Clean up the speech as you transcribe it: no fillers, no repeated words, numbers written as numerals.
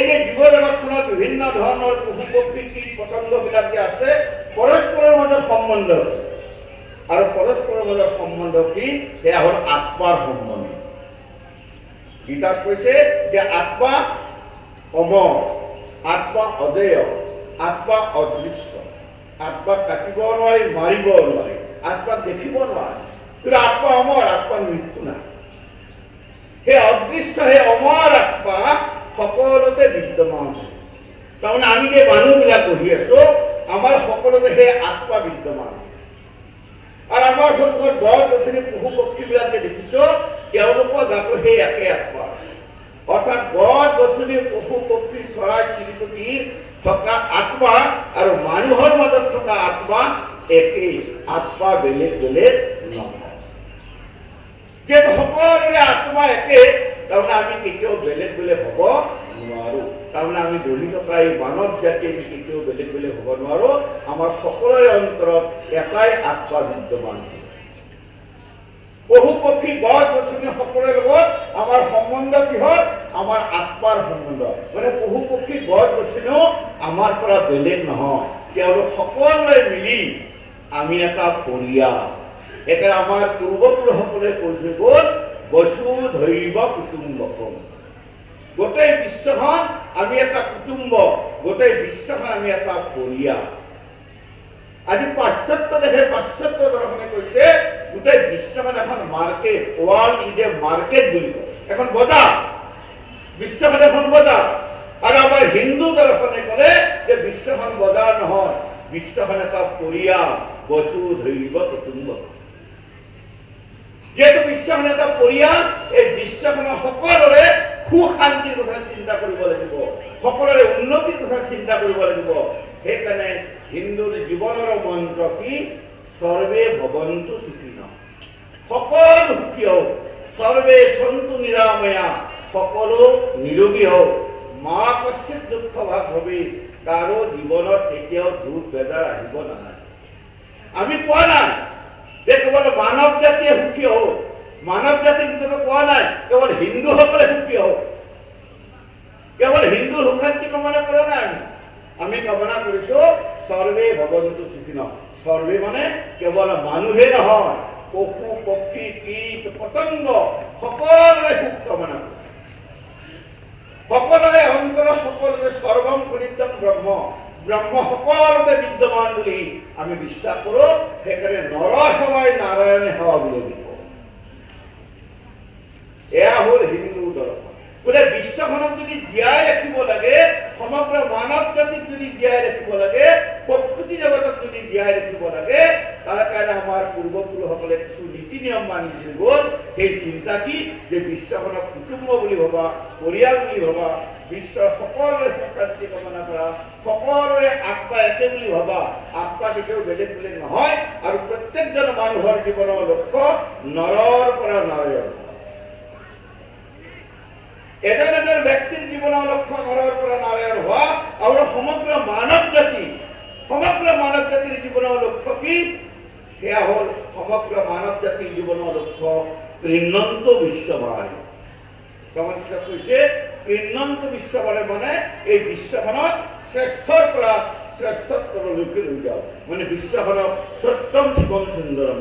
যে জীৱ জগতখনত বিভিন্ন ধৰণৰ পশু পক্ষী কীট পতংগবিলাক যে আছে পৰস্পৰৰ মাজত সম্বন্ধ আৰু পৰস্পৰৰ মাজত সম্বন্ধ কি সেয়া হ'ল আত্মাৰ সম্বন্ধ গীতাত কৈছে যে আত্মা অমৰ আত্মা অজেয় আত্মা অদৃশ্য আত্মা কাটিব নোৱাৰি মাৰিব নোৱাৰি আত্মা দেখিব নোৱাৰি কিন্তু আত্মা অমৰ আত্মাৰ মৃত্যু নাই সেই অদৃশ্য সেই অমৰ আত্মা সকলোতে বিদ্যমান তাৰমানে আমি যে মানুহবিলাক পঢ়ি আছো আমাৰ সকলোতে সেই আত্মা বিদ্যমান আৰু আমাৰ সন্মুখত গছ গছনি পশু পক্ষীবিলাক যে দেখিছো তেওঁলোকৰ গাতো সেই একে আত্মা অৰ্থাৎ গছ গছনি পশু পক্ষী চৰাই চিৰিকটিৰ থকা আত্মা আৰু মানুহৰ মাজত থকা আত্মা একেই আত্মা বেলেগ বেলেগ নহয় যেহেতু সকলোৰে আত্মা একে তাৰমানে আমি কেতিয়াও বেলেগ বেলেগ হ'ব নোৱাৰো তাৰমানে আমি বহি থকা এই মানৱ জাতি আমি কেতিয়াও বেলেগ বেলেগ হ'ব নোৱাৰো আমাৰ সকলোৰে অন্তৰত এটাই আত্মা বিদ্যমান পশু পক্ষী গছ গছনি সকলোৰে লগত আমাৰ সম্বন্ধ কিহৰ আমাৰ আত্মাৰ সম্বন্ধ মানে পশু পক্ষী গছ গছনিও আমাৰ পৰা বেলেগ নহয় তেওঁলোক সকলোৱে মিলি আমি এটা পৰিয়াল এটা আমাৰ পূৰ্বপুৰুষসকলে কৈ থৈ গ'ল বসুধৈৱ কুটুম্বকম গোটেই বিশ্বখন আমি এটা কুটুম্ব গোটেই বিশ্বখন আমি এটা পৰিয়াল আজি পাশ্চাত্য দেশে পাশ্চাত্য দৰ্শনে কৈছে গোটেই বিশ্বখন এখন market world is a market বুলি কয় এখন বজাৰ বিশ্বখন এখন বজাৰ আৰু আমাৰ হিন্দু দৰ্শনে ক'লে যে বিশ্বখন বজাৰ নহয় বিশ্বখন এটা পৰিয়াল বসুধৈৱ কুটুম্বকম যেহেতু বিশ্বখন এটা পৰিয়াল এই বিশ্বখনৰ সকলোৰে সুখ শান্তিৰ কথা চিন্তা কৰিব লাগিব সকলোৰে উন্নতিৰ কথা চিন্তা কৰিব লাগিব সেইকাৰণে হিন্দুৰ জীৱনৰ মন্ত্ৰ কি সৰ্বে ভৱন্তু সুখিনঃ সকলো সুখী হওক সৰ্বে সন্তু নিৰাময়া সকলো নিৰোগী হওক মা কশ্চিৎ দুঃখ ভাগ ভবি কাৰো জীৱনত কেতিয়াও দুখ বেজাৰ আহিব নালাগে আমি কোৱা নাই যে কেৱল মানৱ জাতিয়ে সুখী হওক মানৱ জাতিৰ ভিতৰত কোৱা নাই কেৱল হিন্দুসকলে সুখী হওক কেৱল হিন্দুৰ সুখ শান্তি কামনা কৰা নাই আমি কামনা কৰিছো সৰ্বে ভৱন্তু সুখিনঃ সৰ্বে মানে কেৱল মানুহে নহয় পশু পক্ষী কীট পতংগ সকলোৰে সুখ কামনা কৰিছো সকলোৰে অন্তৰত সকলোৰে সৰ্বম পৰিত্ৰাণ ব্ৰহ্ম ব্ৰহ্ম সকলোতে বিদ্যমান বুলি আমি বিশ্বাস কৰো সেইকাৰণে নৰ সেৱাই নাৰায়ণে সেৱা বুলি কওঁ এয়া হ'ল হিন্দু দৰ্শন বোলে বিশ্বখনক যদি জীয়াই ৰাখিব লাগে সমগ্ৰ মানৱ জাতিক যদি জীয়াই ৰাখিব লাগে প্ৰকৃতি জগতক যদি জীয়াই ৰাখিব লাগে তাৰ কাৰণে আমাৰ পূৰ্বপুৰুষসকলে কিছু নীতি নিয়ম মানি দি গ'ল সেই চিন্তা কি যে বিশ্বখনক কুটুম্ব বুলি ভবা পৰিয়াল বুলি ভবা বিশ্বৰ সকলোৰে শান্তি কামনা কৰা সকলোৰে আত্মা একে বুলি ভবা আত্মা কেতিয়াও বেলেগ বেলেগ নহয় আৰু প্ৰত্যেকজন মানুহৰ জীৱনৰ লক্ষ্য নৰৰ পৰা নাৰায়ণ এজন এজন ব্যক্তিৰ জীৱনৰ লক্ষ্য নৰৰ পৰা নাৰায়ণ হোৱা আৰু সমগ্ৰ মানৱ জাতিৰ জীৱনৰ লক্ষ্য কি সেয়া হ'ল সমগ্ৰ মানৱ জাতিৰ জীৱনৰ লক্ষ্য ক্ৰীড়ন্ত বিশ্বভাৰতী সমস্যা কৈছে ক্ৰীড়ন্ত বিশ্বভাৰতী মানে এই বিশ্বখনত শ্ৰেষ্ঠৰ পৰা শ্ৰেষ্ঠত্বলৈকে লৈ যাওক মানে বিশ্বখনক সত্যম শিৱম সুন্দৰম